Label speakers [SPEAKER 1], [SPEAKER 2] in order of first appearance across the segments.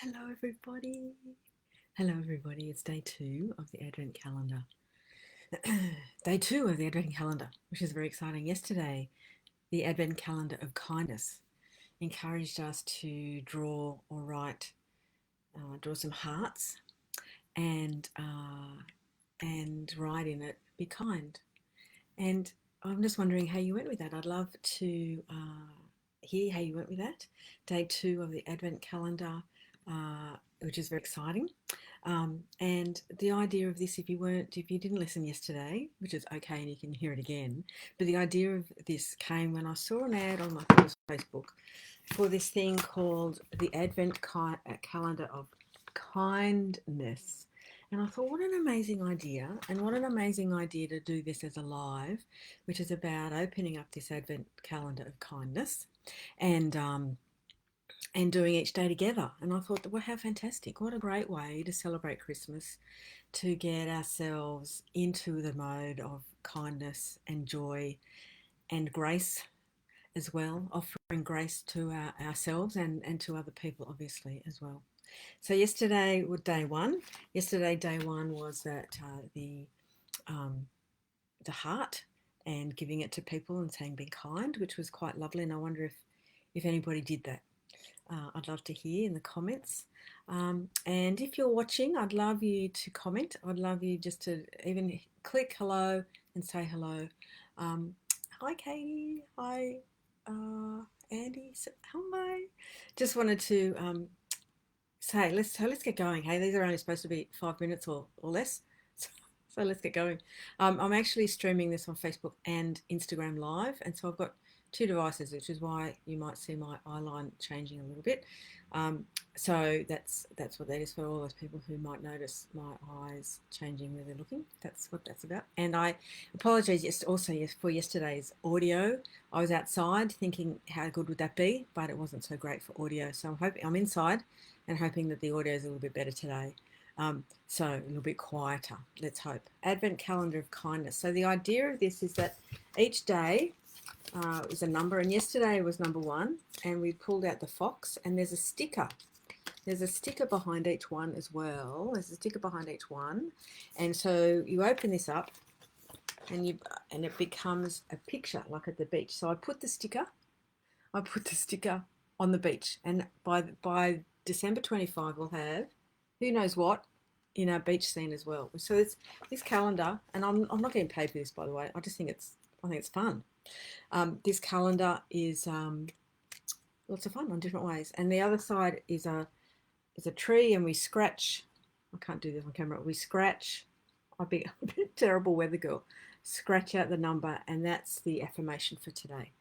[SPEAKER 1] Hello, everybody. Hello, everybody. It's day two of the Advent calendar. Day two of the Advent calendar, which is very exciting. Yesterday, the Advent calendar of kindness encouraged us to draw some hearts and write in it, be kind. And I'm just wondering how you went with that. I'd love to hear how you went with that. Day two of the Advent calendar, which is very exciting. And the idea of this, if you didn't listen yesterday, which is okay, and you can hear it again, but the idea of this came when I saw an ad on my Facebook for this thing called the Advent calendar of kindness. And I thought, what an amazing idea, and what an amazing idea to do this as a live, which is about opening up this Advent calendar of kindness and doing each day together. And I thought, well, how fantastic! What a great way to celebrate Christmas, to get ourselves into the mode of kindness and joy and grace as well, offering grace to ourselves and to other people, obviously, as well. So yesterday was day one. Yesterday, day one was that um, the heart and giving it to people and saying be kind, which was quite lovely. And I wonder if anybody did that. I'd love to hear in the comments. And if you're watching, I'd love you to comment. I'd love you just to even click hello and say hello. Hi, Katie. Hi, Andy. Hi. Just wanted to say let's get going. Hey, these are only supposed to be 5 minutes or less. So let's get going. I'm actually streaming this on Facebook and Instagram Live, and so I've got two devices, which is why you might see my eye line changing a little bit. So that's what that is for all those people who might notice my eyes changing where they're looking. That's what that's about. And I apologise for yesterday's audio. I was outside thinking how good would that be, but it wasn't so great for audio. So I'm inside and hoping that the audio is a little bit better today. So a little bit quieter, let's hope. Advent calendar of kindness. So the idea of this is that each day is a number, and yesterday was number one, and we pulled out the fox, and there's a sticker. There's a sticker behind each one as well. There's a sticker behind each one, and so you open this up, and it becomes a picture like at the beach. So I put the sticker on the beach, and by December 25, we'll have who knows what in our beach scene as well. So it's this calendar, and I'm not getting paid for this, by the way. I think it's fun. This calendar is lots of fun on different ways, and the other side is a tree, and we scratch. I can't do this on camera. We scratch. I'll be a terrible weather girl. Scratch out the number, and that's the affirmation for today.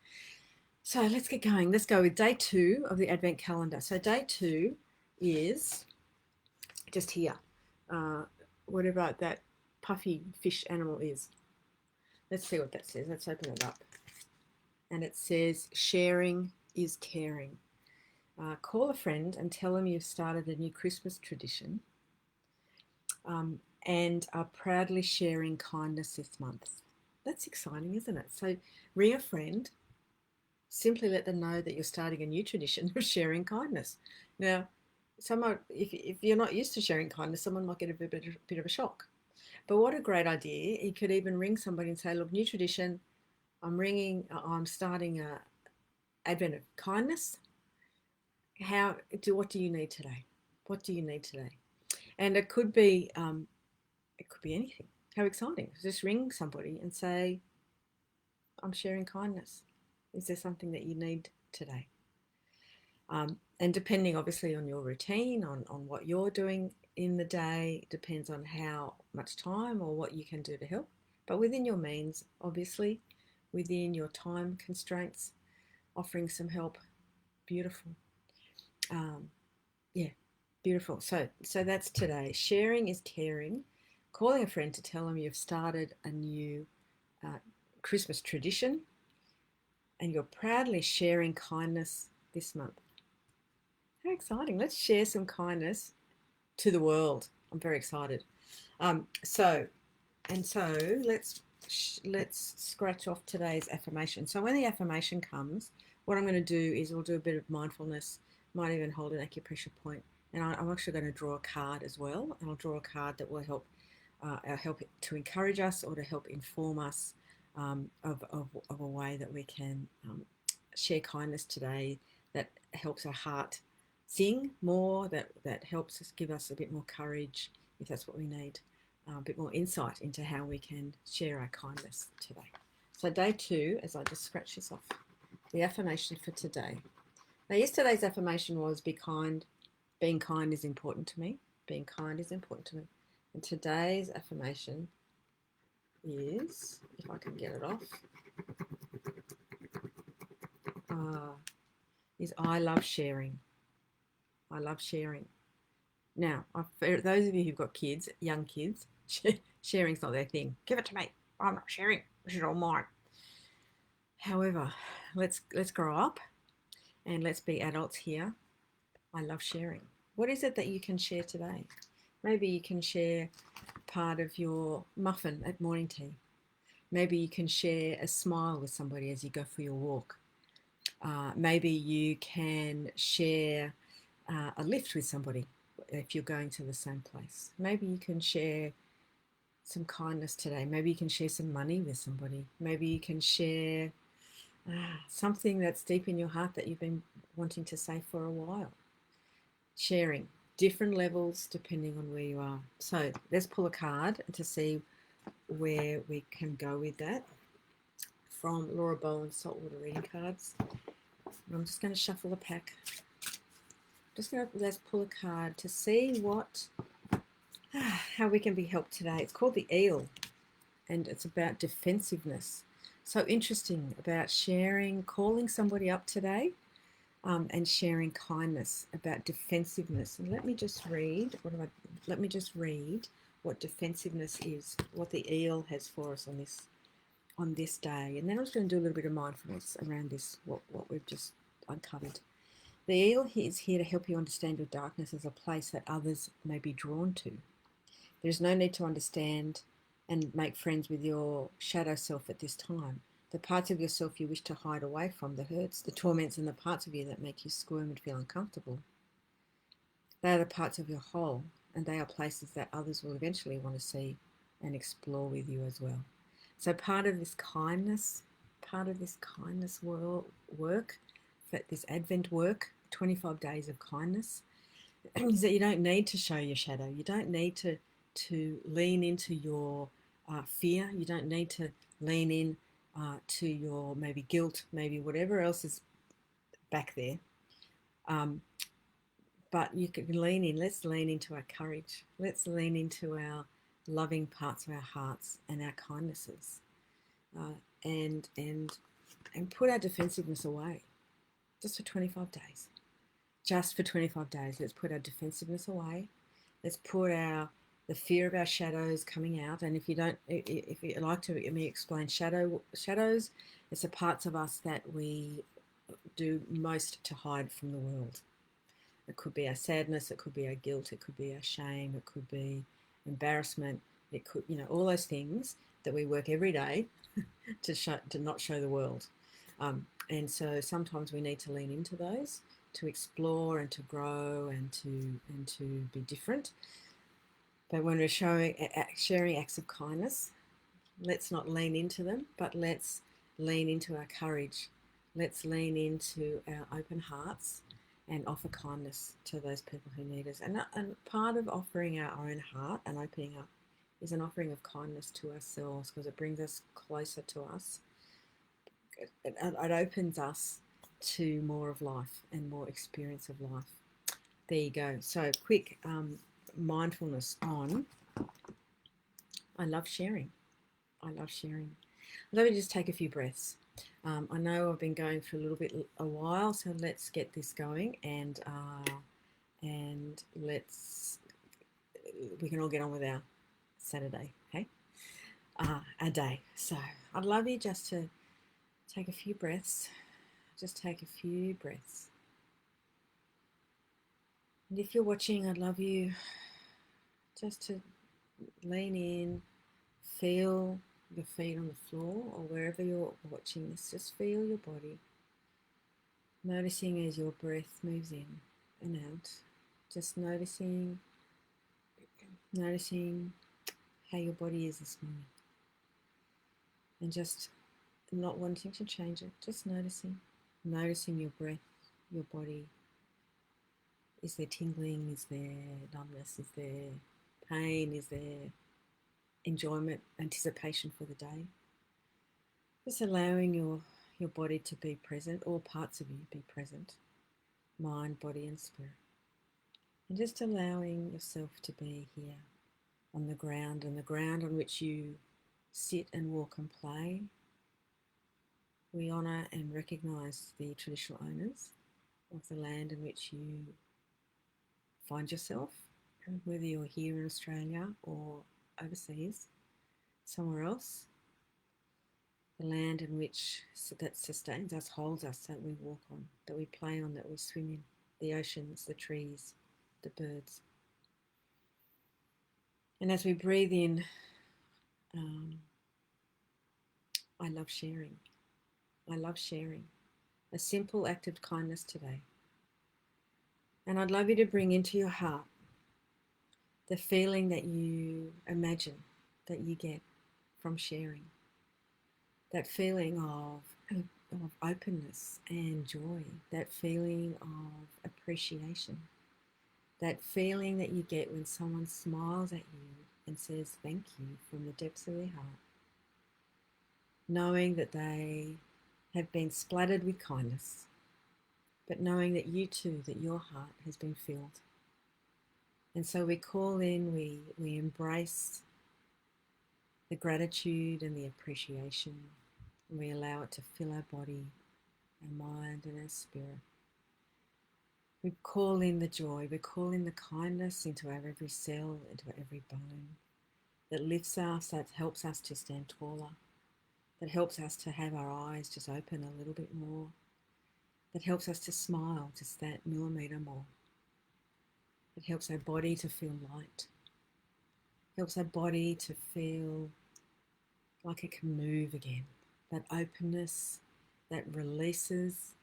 [SPEAKER 1] So let's get going. Let's go with day two of the Advent calendar. So day two is just here, whatever that puffy fish animal is. Let's see what that says. Let's open it up. And it says, sharing is caring. Call a friend and tell them you've started a new Christmas tradition and are proudly sharing kindness this month. That's exciting, isn't it? So ring a friend, simply let them know that you're starting a new tradition of sharing kindness. Now, if you're not used to sharing kindness, someone might get a bit of a shock. But what a great idea. You could even ring somebody and say, look, new tradition, I'm starting a Advent of kindness. What do you need today? What do you need today? And it could be anything. How exciting. Just ring somebody and say, I'm sharing kindness. Is there something that you need today? And depending obviously on your routine, on what you're doing in the day, depends on how much time or what you can do to help. But within your means, obviously, within your time constraints, offering some help, beautiful. Yeah, beautiful. So that's today. Sharing is caring. Calling a friend to tell them you've started a new Christmas tradition and you're proudly sharing kindness this month. How exciting. Let's share some kindness to the world. I'm very excited. So let's scratch off today's affirmation. So when the affirmation comes, what I'm going to do is we'll do a bit of mindfulness, might even hold an acupressure point, And I'm actually going to draw a card as well, and I'll draw a card that will help to encourage us or to help inform us of a way that we can share kindness today that helps our heart sing more, that helps us give us a bit more courage if that's what we need, a bit more insight into how we can share our kindness today. So day 2, as I just scratch this off, the affirmation for today. Now, yesterday's affirmation was be kind. Being kind is important to me. Being kind is important to me. And today's affirmation is, if I can get it off, uh, is I love sharing. I love sharing. Now, for those of you who've got kids, young kids, sharing's not their thing. Give it to me. I'm not sharing. This is all mine. However, let's grow up and let's be adults here. I love sharing. What is it that you can share today? Maybe you can share part of your muffin at morning tea. Maybe you can share a smile with somebody as you go for your walk. Maybe you can share a lift with somebody if you're going to the same place. Maybe you can share some kindness today. Maybe you can share some money with somebody. Maybe you can share something that's deep in your heart that you've been wanting to say for a while. Sharing different levels depending on where you are. So let's pull a card to see where we can go with that from Laura Bowen's Saltwater Reading Cards. I'm just going to shuffle the pack. Let's pull a card to see how we can be helped today. It's called the Eel, and it's about defensiveness. So interesting about sharing, calling somebody up today, and sharing kindness about defensiveness. And let me just read. What defensiveness is, what the eel has for us on this day. And then I'm just going to do a little bit of mindfulness around this, what we've just uncovered. The eel is here to help you understand your darkness as a place that others may be drawn to. There's no need to understand and make friends with your shadow self at this time. The parts of yourself you wish to hide away from, the hurts, the torments, and the parts of you that make you squirm and feel uncomfortable. They are the parts of your whole, and they are places that others will eventually want to see and explore with you as well. So part of this kindness work, this Advent work, 25 days of kindness, is that you don't need to show your shadow. You don't need to lean into your fear. You don't need to lean in to your maybe guilt, maybe whatever else is back there. But you can lean in. Let's lean into our courage. Let's lean into our loving parts of our hearts and our kindnesses, and put our defensiveness away, just for 25 days. Just for 25 days, let's put our defensiveness away. Let's put the fear of our shadows coming out. And if you'd like to me explain shadows, it's the parts of us that we do most to hide from the world. It could be our sadness, it could be our guilt, it could be our shame, it could be embarrassment, it could, all those things that we work every day to not show the world. And so sometimes we need to lean into those to explore and to grow and to be different. But when we're sharing acts of kindness, let's not lean into them, but let's lean into our courage. Let's lean into our open hearts and offer kindness to those people who need us. And part of offering our own heart and opening up is an offering of kindness to ourselves, because it brings us closer to us. It opens us to more of life and more experience of life. There you go. So quick mindfulness on I love sharing. I love sharing. Let me just take a few breaths. I know I've been going for a while, so let's get this going, and we can all get on with our Saturday, okay? Our day. So I'd love you just to take a few breaths. Just take a few breaths. And if you're watching, I'd love you just to lean in, feel your feet on the floor or wherever you're watching this. Just feel your body, noticing as your breath moves in and out. Just noticing how your body is this morning, and just not wanting to change it, just noticing your breath, your body. Is there tingling? Is there numbness? Is there pain? Is there enjoyment, anticipation for the day? Just allowing your body to be present, all parts of you be present, mind, body, and spirit. And just allowing yourself to be here on the ground, on which you sit and walk and play. We honour and recognise the traditional owners of the land in which you find yourself, whether you're here in Australia or overseas, somewhere else. The land in which that sustains us, holds us, that we walk on, that we play on, that we swim in, the oceans, the trees, the birds. And as we breathe in, I love sharing. I love sharing. A simple act of kindness today. And I'd love you to bring into your heart the feeling that you imagine that you get from sharing. That feeling of openness and joy, that feeling of appreciation, that feeling that you get when someone smiles at you and says thank you from the depths of their heart, knowing that they have been splattered with kindness, but knowing that you too, that your heart has been filled. And so we call in, we embrace the gratitude and the appreciation. And we allow it to fill our body, our mind, and our spirit. We call in the joy, we call in the kindness into our every cell, into our every bone, that lifts us, that helps us to stand taller, that helps us to have our eyes just open a little bit more, that helps us to smile just that millimetre more. It helps our body to feel light, helps our body to feel like it can move again. That openness that releases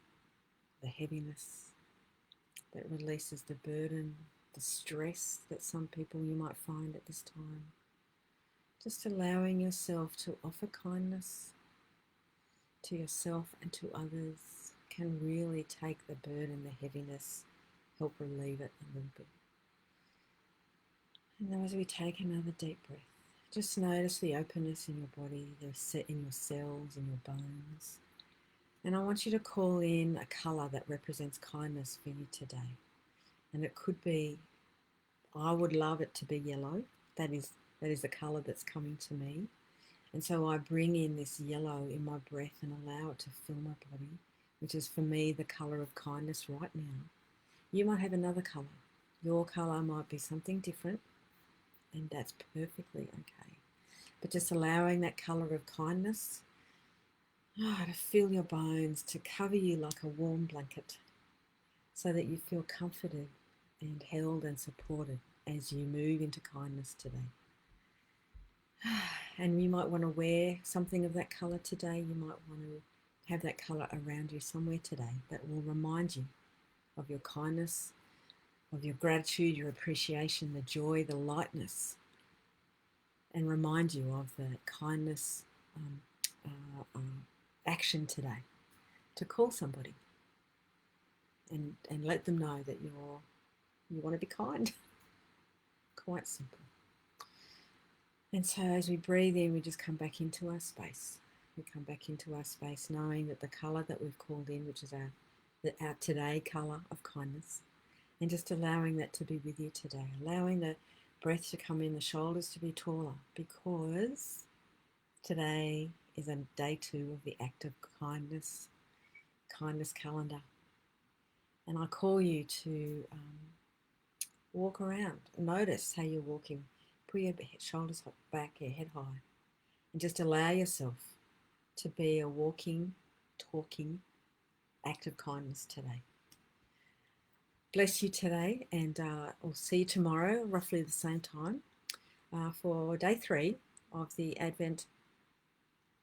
[SPEAKER 1] the heaviness, that releases the burden, the stress that some people you might find at this time. Just allowing yourself to offer kindness to yourself and to others can really take the burden, the heaviness, help relieve it a little bit. And then as we take another deep breath, just notice the openness in your body, the set in your cells, in your bones. And I want you to call in a colour that represents kindness for you today. And it could be, I would love it to be yellow. That is the colour that's coming to me. And so I bring in this yellow in my breath and allow it to fill my body, which is for me the colour of kindness right now. You might have another colour. Your colour might be something different, and that's perfectly okay. But just allowing that colour of kindness to fill your bones, to cover you like a warm blanket, so that you feel comforted and held and supported as you move into kindness today. And you might want to wear something of that colour today. You might want to have that colour around you somewhere today that will remind you of your kindness, of your gratitude, your appreciation, the joy, the lightness, and remind you of the kindness action today to call somebody and let them know that you want to be kind. Quite simple. And so as we breathe in, we just come back into our space. We come back into our space knowing that the colour that we've called in, which is our today colour of kindness, and just allowing that to be with you today, allowing the breath to come in, the shoulders to be taller, because today is a day 2 of the act of kindness calendar. And I call you to walk around, notice how you're walking, put your shoulders back, your head high, and just allow yourself to be a walking, talking act of kindness today. Bless you today, and I'll see you tomorrow, roughly the same time, for day 3 of the Advent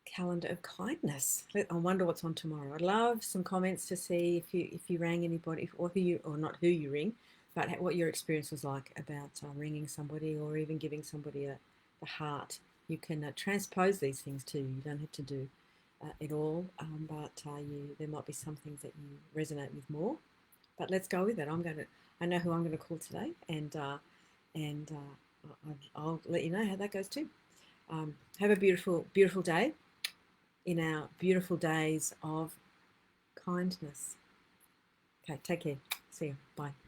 [SPEAKER 1] calendar of kindness. I wonder what's on tomorrow. I'd love some comments to see if you rang anybody, or not who you ring, but what your experience was like about ringing somebody or even giving somebody the heart. You can transpose these things too. You don't have to do it all, but there might be some things that you resonate with more. But let's go with it. I know who I'm going to call today, and I'll let you know how that goes too. Have a beautiful, beautiful day in our beautiful days of kindness. Okay, take care. See you. Bye.